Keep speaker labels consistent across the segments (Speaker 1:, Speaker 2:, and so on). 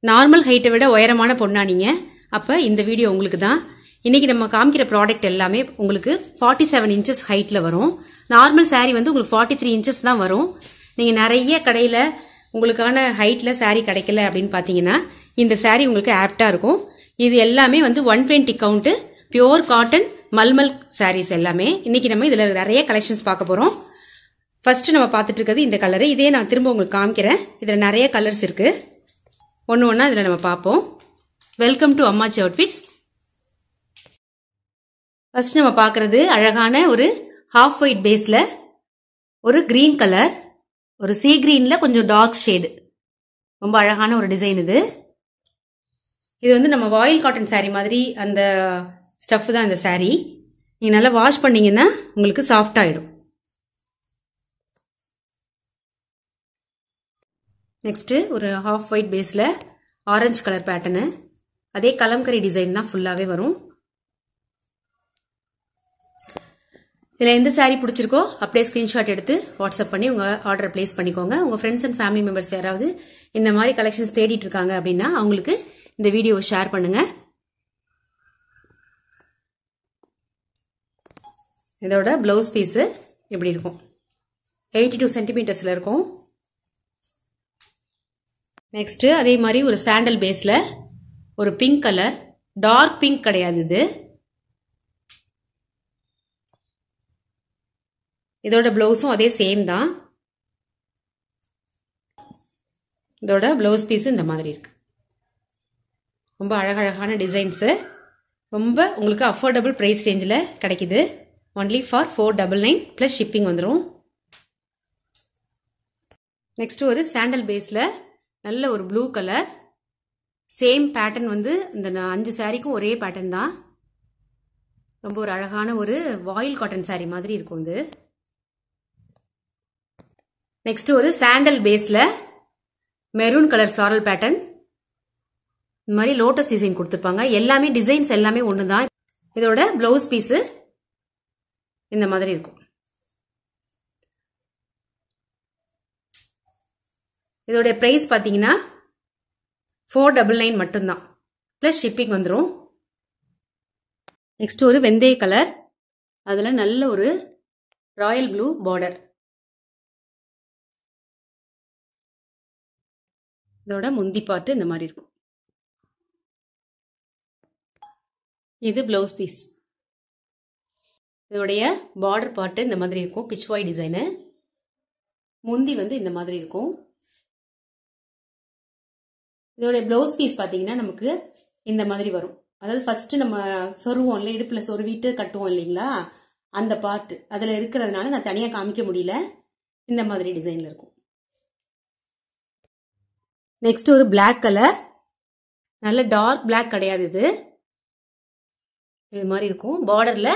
Speaker 1: Normal ஹைட்டை விட உயரமான பொண்ணா நீங்க, அப்ப இந்த வீடியோ உங்களுக்கு தான். இன்னைக்கு நம்ம காமிக்கிற ப்ராடக்ட் எல்லாமே உங்களுக்கு 47 இன்ச்சஸ் ஹைட்ல வரும். நார்மல் saree வந்து உங்களுக்கு 43 இன்ச்சஸ் தான் வரும். நீங்க நிறைய கடையில உங்களுக்கான ஹைட்ல saree கிடைக்கல அப்படின்னு பாத்தீங்கன்னா இந்த saree உங்களுக்கு ஆப்டா இருக்கும். இது எல்லாமே வந்து 120 count pure cotton mulmul sarees எல்லாமே. இன்னைக்கு நம்ம இதுல நிறைய கலெக்ஷன்ஸ் பார்க்க போறோம். ஃபர்ஸ்ட் நம்ம பார்த்துட்டு இருக்கிறது இந்த கலர். இதே நான் திரும்ப உங்களுக்கு காமிக்கிறேன். இதுல நிறைய கலர்ஸ் இருக்கு. ஒன்னு ஒன்னா இதுல நம்ம பார்ப்போம். வெல்கம் டு அம்மாச்சி அவுட்ஃபிட்ஸ். ஃபர்ஸ்ட் நம்ம பார்க்கறது அழகான ஒரு ஹாஃப் ஒயிட் பேஸ்ல ஒரு கிரீன் கலர், ஒரு சீ கிரீன்ல கொஞ்சம் டார்க் ஷேடு, ரொம்ப அழகான ஒரு டிசைன் இது. இது வந்து நம்ம வாயில் காட்டன் saree மாதிரி அந்த ஸ்டஃப் தான் இந்த saree. நீங்க நல்லா வாஷ் பண்ணீங்கன்னா உங்களுக்கு சாஃப்ட் ஆயிடும். நெக்ஸ்ட் ஒரு ஹாஃப் ஒயிட் பேஸ்ல ஆரஞ்சு கலர் பேட்டர்னு, அதே கலம்கரி டிசைன் தான் ஃபுல்லாவே வரும். இதுல எந்த saree பிடிச்சிருக்கோ அப்படியே ஸ்கிரீன்ஷாட் எடுத்து வாட்ஸ்அப் பண்ணி உங்க ஆர்டர் பிளேஸ் பண்ணிக்கோங்க. உங்க ஃப்ரெண்ட்ஸ் அண்ட் ஃபேமிலி மெம்பர்ஸ் யாராவது இந்த மாதிரி கலெக்ஷன்ஸ் தேடிட்டு இருக்காங்க அப்படின்னா அவங்களுக்கு இந்த வீடியோவை ஷேர் பண்ணுங்க. இதோட பிளவுஸ் பீஸ் எப்படி இருக்கும், 82 சென்டிமீட்டர்ஸ்ல இருக்கும். நெக்ஸ்ட் அதே மாதிரி ஒரு சாண்டல் பேஸ்ல ஒரு பிங்க் கலர், டார்க் பிங்க் கிடையாது இது. இதோட பிளவுஸும் அதே சேம் தான். இதோட பிளவுஸ் பீஸ் இந்த மாதிரி இருக்கு. ரொம்ப அழகழகான டிசைன்ஸ், ரொம்ப உங்களுக்கு அஃபோர்டபுள் பிரைஸ் ரேஞ்சில் கிடைக்குது. ஒன்லி ஃபார் 499 பிளஸ் ஷிப்பிங் வந்துடும். நெக்ஸ்ட் ஒரு சாண்டல் பேஸ்ல நல்ல ஒரு ப்ளூ கலர், சேம் பேட்டர்ன் வந்து இந்த 5 சாரிக்கும் ஒரே பேட்டர்ன் தான். ரொம்ப ஒரு அழகான ஒரு வாயில் காட்டன் saree மாதிரி இருக்கும் இது. நெக்ஸ்ட் ஒரு சாண்டல் பேஸ்ல மெரூன் கலர் ஃபிளாரல் பேட்டர்ன், இந்த மாதிரி லோட்டஸ் டிசைன் கொடுத்துருப்பாங்க. எல்லாமே டிசைன்ஸ் எல்லாமே ஒண்ணுதான். இதோட பிளவுஸ் பீஸ் இந்த மாதிரி இருக்கும். இதோட பிரைஸ் பாத்தீங்கன்னா 499 மட்டும்தான், பிளஸ் ஷிப்பிங் வந்துடும். நெக்ஸ்ட் ஒரு வெந்தய கலர், அதுல நல்ல ஒரு ராயல் ப்ளூ பார்டர். இதோட முந்தி பாட்டு இந்த மாதிரி இருக்கும். இது பிளவுஸ் பீஸ். இதோடைய பார்டர் பாட்டு இந்த மாதிரி இருக்கும், பிச்வாய் டிசைனு. முந்தி வந்து இந்த மாதிரி இருக்கும். இதோட பிளவுஸ் பீஸ் பாத்தீங்கன்னா நமக்கு இந்த மாதிரி வரும். அதாவது ஃபர்ஸ்ட் நம்ம சொருவோம் இல்லை, இடுப்புல சொருவிட்டு கட்டுவோம் இல்லைங்களா, அந்த பார்ட் அதுல இருக்கிறதுனால நான் தனியா காமிக்க முடியல. இந்த மாதிரி டிசைன்ல இருக்கும். நெக்ஸ்ட் ஒரு பிளாக் கலர், நல்ல டார்க் பிளாக் கிடையாது இது. இது மாதிரி இருக்கும். பார்டர்ல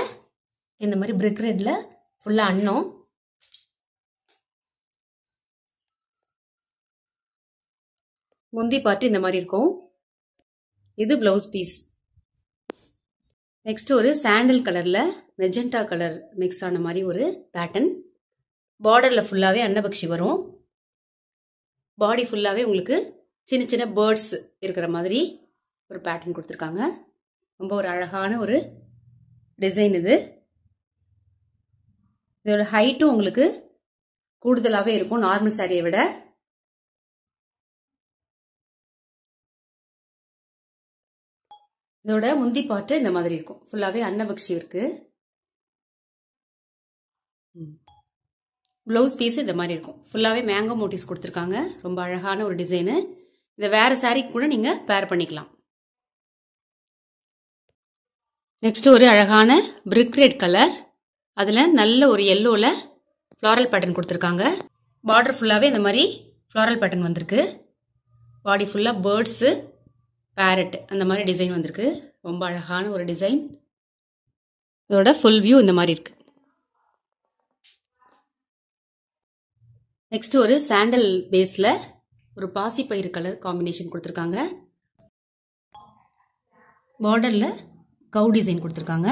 Speaker 1: இந்த மாதிரி பிரிக் ரெட்ல ஃபுல்லா அன்னம். முந்தி பார்ட் இந்த மாதிரி இருக்கும். இது பிளவுஸ் பீஸ். நெக்ஸ்ட் ஒரு சாண்டல் கலர்ல மெஜெண்டா கலர் மிக்ஸ் ஆன மாதிரி ஒரு பேட்டர்ன். பார்டர்ல ஃபுல்லாவே அன்னபக்ஷி வரும். பாடி ஃபுல்லாவே உங்களுக்கு சின்ன சின்ன பேர்ட்ஸ் இருக்கிற மாதிரி ஒரு பேட்டர்ன் கொடுத்துருக்காங்க. ரொம்ப ஒரு அழகான ஒரு டிசைன் இது. இதோட ஹைட்டும் உங்களுக்கு கூடுதலாவே இருக்கும் நார்மல் சாரியை விட. இதோட முந்தி பாட்டு இந்த மாதிரி இருக்கும். ஃபுல்லாவே அன்னபக்ஷி இருக்கு. பிளவுஸ் பீஸ் இந்த மாதிரி இருக்கும். ஃபுல்லாவே மேங்கோ மோட்டிவ்ஸ் கொடுத்துருக்காங்க. ரொம்ப அழகான ஒரு டிசைனு. இதை வேற சாரி கூட நீங்க பேர் பண்ணிக்கலாம். நெக்ஸ்ட் ஒரு அழகான பிரிக் ரெட் கலர், அதுல நல்ல ஒரு எல்லோல ஃபிளாரல் பேட்டர்ன் கொடுத்துருக்காங்க. பார்டர் ஃபுல்லாவே இந்த மாதிரி ஃபிளாரல் பேட்டர்ன் வந்திருக்கு. பாடி ஃபுல்லா பேர்ட்ஸ், பேரட் அந்த மாதிரி டிசைன் வந்திருக்கு. ரொம்ப அழகான ஒரு டிசைன். இதோட ஃபுல் வியூ இந்த மாதிரி இருக்கு. நெக்ஸ்ட் ஒரு சாண்டல் பேஸ்ல ஒரு பாசிப்பயிறு கலர் காம்பினேஷன் கொடுத்துருக்காங்க. பார்டர்ல கவு டிசைன் கொடுத்துருக்காங்க.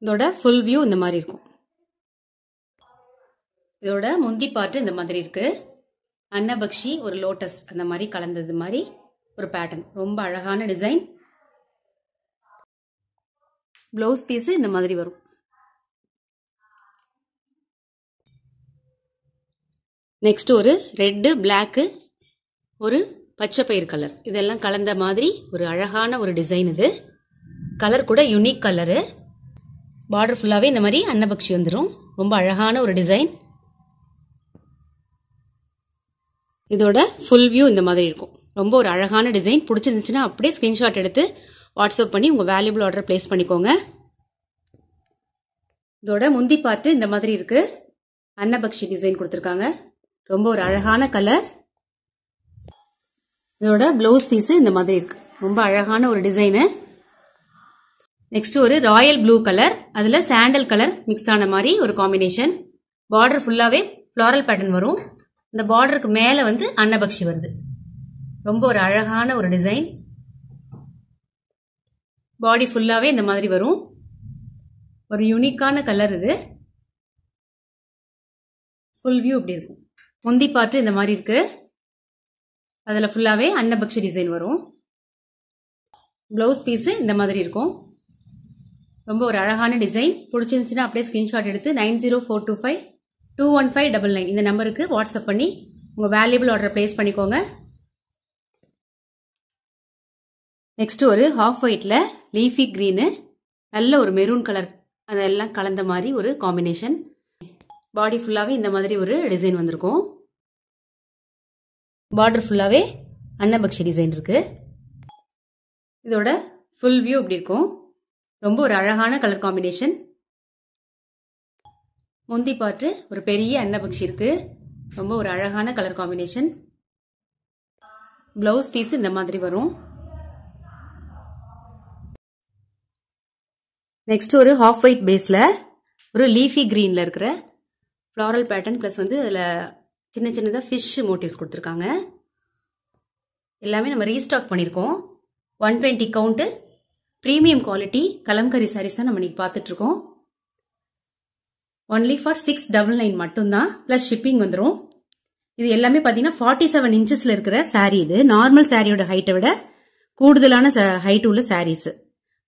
Speaker 1: இதோட ஃபுல் வியூ இந்த மாதிரி இருக்கும். இதோட முந்தி பாட்டு இந்த மாதிரி இருக்கு. அன்னபக்ஷி ஒரு லோட்டஸ் அந்த மாதிரி கலந்தது மாதிரி ஒரு பேட்டர்ன். ரொம்ப அழகான டிசைன். ப்ளவுஸ் பீஸ் இந்த மாதிரி வரும். நெக்ஸ்ட் ஒரு ரெட்டு, பிளாக்கு, ஒரு பச்சை பயிர் கலர், இதெல்லாம் கலந்த மாதிரி ஒரு அழகான ஒரு டிசைன். இது கலர் கூட யூனிக் கலரு. பார்டர் ஃபுல்லாவே இந்த மாதிரி அன்னபக்ஷி வந்துடும். ரொம்ப அழகான ஒரு டிசைன். இதோட ஃபுல் வியூ இந்த மாதிரி இருக்கும். ரொம்ப ஒரு அழகான டிசைன். பிடிச்சிருந்துச்சுன்னா அப்படியே ஸ்கிரீன்ஷாட் எடுத்து வாட்ஸ்அப் பண்ணி உங்க வேல்யூபிள் ஆர்டர் பிளேஸ் பண்ணிக்கோங்க. இதோட முந்தி பார்ட்டு இந்த மாதிரி இருக்கு. அன்னபக்ஷி டிசைன் கொடுத்துருக்காங்க. ரொம்ப ஒரு அழகான கலர். இதோட பிளவுஸ் பீஸ் இந்த மாதிரி இருக்கு. ரொம்ப அழகான ஒரு டிசைனு. நெக்ஸ்ட் ஒரு ராயல் ப்ளூ கலர், அதுல சாண்டல் கலர் மிக்ஸ் ஆன மாதிரி ஒரு காம்பினேஷன். பார்டர் ஃபுல்லாவே ஃபிளாரல் பேட்டர்ன் வரும். இந்த பார்டருக்கு மேல வந்து அன்னபக்ஷி வருது. ரொம்ப ஒரு அழகான ஒரு டிசைன். பாடி ஃபுல்லாவே இந்த மாதிரி வரும். ஒரு யூனிக்கான கலர் இது. ஃபுல் வியூ இப்படி இருக்கும். முந்தி பார்ட்டு இந்த மாதிரி இருக்கு. அதுல ஃபுல்லாவே அன்னபக்ஷி டிசைன் வரும். பிளவுஸ் பீஸ் இந்த மாதிரி இருக்கும். ரொம்ப ஒரு அழகான டிசைன். பிடிச்சிருந்துச்சுன்னா அப்படியே ஸ்கிரீன்ஷாட் எடுத்து 9042521599 இந்த நம்பருக்கு வாட்ஸ்அப் பண்ணி உங்க வேல்யூபிள் ஆர்டர் பிளேஸ் பண்ணிக்கோங்க. நெக்ஸ்ட் ஒரு ஹாஃப் ஒயிட்ல லீஃபி கிரீனு, நல்ல ஒரு மெரூன் கலர் அதெல்லாம் கலந்த மாதிரி ஒரு காம்பினேஷன். பாடி ஃபுல்லாவே இந்த மாதிரி ஒரு டிசைன் வந்திருக்கும். பார்டர் ஃபுல்லாவே அன்னபக்ஷி டிசைன் இருக்கு. இதோட ஃபுல் வியூ இப்படி இருக்கும். ரொம்ப ஒரு அழகான கலர் காம்பினேஷன். முந்தி பார்ட்டு ஒரு பெரிய அன்னபக்ஷி இருக்கு. ரொம்ப ஒரு அழகான கலர் காம்பினேஷன். பிளவுஸ் பீஸ் இந்த மாதிரி வரும். நெக்ஸ்ட் ஒரு ஹாஃப் ஒயிட் பேஸ்ல ஒரு லீஃபி கிரீன்ல இருக்கிற ஃபிளாரல் பேட்டர்ன் பிளஸ் வந்து அதுல சின்ன சின்னதா ஃபிஷ் மோட்டிவ்ஸ் கொடுத்துருக்காங்க. எல்லாமே நம்ம ரீஸ்டாக் பண்ணியிருக்கோம். 120 count premium quality Kalamkari saris தான் நம்ம இன்னைக்கு பார்த்துட்டு இருக்கோம். ஒன்லி ஃபார் 699 மட்டும்தான். பிளஸ் ஷிப்பிங் வந்துடும். இது எல்லாமே பார்த்தீங்கன்னா 47 இன்ச்சஸ்ல இருக்கிற சாரீ. இது நார்மல் சாரியோட ஹைட்டை விட கூடுதலான ஹைட் உள்ள சாரீஸ்.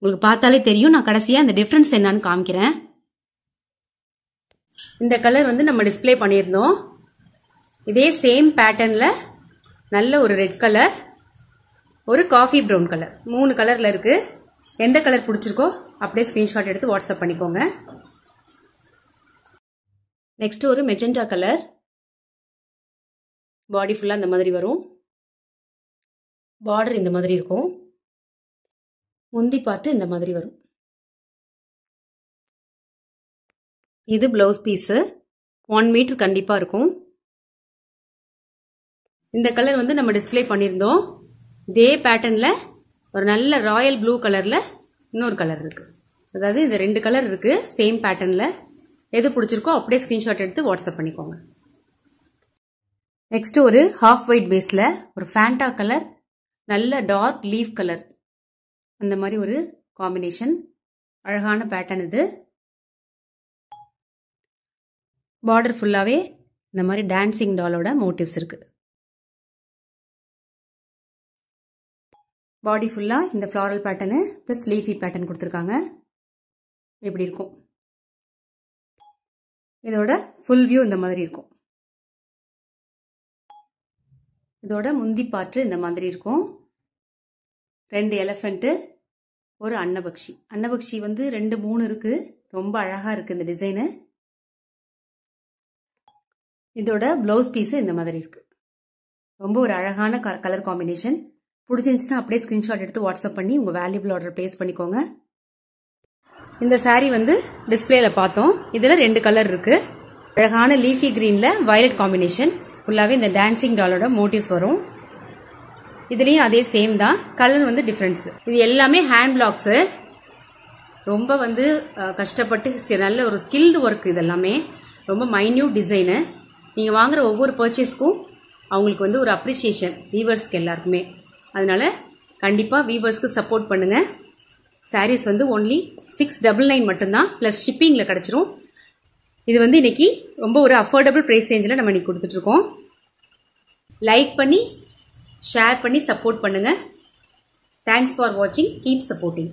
Speaker 1: உங்களுக்கு பார்த்தாலே தெரியும். நான் கடைசியா அந்த டிஃபரன்ஸ் என்னன்னு காமிக்கிறேன். இந்த கலர் வந்து நம்ம டிஸ்பிளே பண்ணியிருந்தோம். இதே சேம் பேட்டர்ன்ல நல்ல ஒரு ரெட் கலர், ஒரு காஃபி ப்ரௌன் கலர், 3 கலர்ல இருக்கு. எந்த கலர் பிடிச்சிருக்கோ அப்படியே ஸ்கிரீன்ஷாட் எடுத்து வாட்ஸ்அப் பண்ணிக்கோங்க. நெக்ஸ்ட் ஒரு மெஜெண்டா கலர். பாடி ஃபுல்லா இந்த மாதிரி வரும். பார்டர் இந்த மாதிரி இருக்கும். முந்தி பார்ட்டு இந்த மாதிரி வரும். இது பிளவுஸ் பீஸ். 1 மீட்டர் கண்டிப்பா இருக்கும். இந்த கலர் வந்து நம்ம டிஸ்பிளே பண்ணியிருந்தோம். இதே பேட்டர்ன்ல ஒரு நல்ல ராயல் ப்ளூ கலர்ல இன்னொரு கலர் இருக்கு. அதாவது இந்த 2 கலர் இருக்கு சேம் பேட்டர்ன்ல. எது பிடிச்சிருக்கோ அப்படியே ஸ்கிரீன்ஷாட் எடுத்து வாட்ஸ்அப் பண்ணிக்கோங்க. நெக்ஸ்ட் ஒரு ஹாஃப் ஒயிட் பேஸ்ல ஒரு ஃபேண்டா கலர், நல்ல டார்க் லீஃப் கலர், அந்த மாதிரி ஒரு காம்பினேஷன். அழகான பேட்டர்ன் இது. பார்டர் ஃபுல்லாவே இந்த மாதிரி டான்சிங் டாலோட மோட்டிவ்ஸ் இருக்கு. பாடி ஃபுல்லா இந்த floral pattern plus leafy pattern கொடுத்துருக்காங்க. எப்படி இருக்கும். இதோட ஃபுல் வியூ இந்த மாதிரி இருக்கும். இதோட முந்தி பார்ட்டு இந்த மாதிரி இருக்கும். 2 எலிஃபென்ட், ஒரு அன்னபக்ஷி. அன்னபக்ஷி வந்து 2, 3 இருக்கு. ரொம்ப அழகா இருக்கு இந்த டிசைனு. இதோட பிளவுஸ் பீஸ் இந்த மாதிரி இருக்கு. ரொம்ப ஒரு அழகான கலர் காம்பினேஷன். பிடிச்சிருந்துச்சுன்னா அப்படியே ஸ்கிரீன்ஷாட் எடுத்து வாட்ஸ்அப் பண்ணி உங்க வேல்யூபிள் ஆர்டர் பிளேஸ் பண்ணிக்கோங்க. இந்த சாரீ வந்து டிஸ்பிளேல பார்த்தோம். இதுல 2 கலர் இருக்கு. அழகான லீஃபி கிரீன்ல வயலட் காம்பினேஷன். ஃபுல்லாவே இந்த டான்சிங் டாலோட மோட்டிவ்ஸ் வரும். இதுலயும் அதே சேம் தான். கலர் வந்து டிஃபரன்ஸ். இது எல்லாமே ஹேண்ட் பிளாக்ஸ். ரொம்ப வந்து கஷ்டப்பட்டு நல்ல ஒரு ஸ்கில்டு ஒர்க். இது எல்லாமே ரொம்ப மைன்யூட் டிசைனு. நீங்க வாங்குற ஒவ்வொரு பர்ச்சேஸ்க்கும் அவங்களுக்கு வந்து ஒரு அப்ரிசியேஷன் வீவர்ஸ்க்கு எல்லாருக்குமே. அதனால கண்டிப்பா வீவர்ஸ்க்கு சப்போர்ட் பண்ணுங்க. சாரீஸ் வந்து ஒன்லி 699 மட்டும்தான். பிளஸ் ஷிப்பிங்ல கிடைச்சிரும். இது வந்து இன்னைக்கு ரொம்ப ஒரு அஃபோர்டபுள் பிரைஸ் ரேஞ்சில் நம்ம இன்னைக்கு கொடுத்துட்டு இருக்கோம். லைக் பண்ணி ஷேர் பண்ணி சப்போர்ட் பண்ணுங்க. தேங்க்ஸ் ஃபார் வாட்சிங். Keep supporting.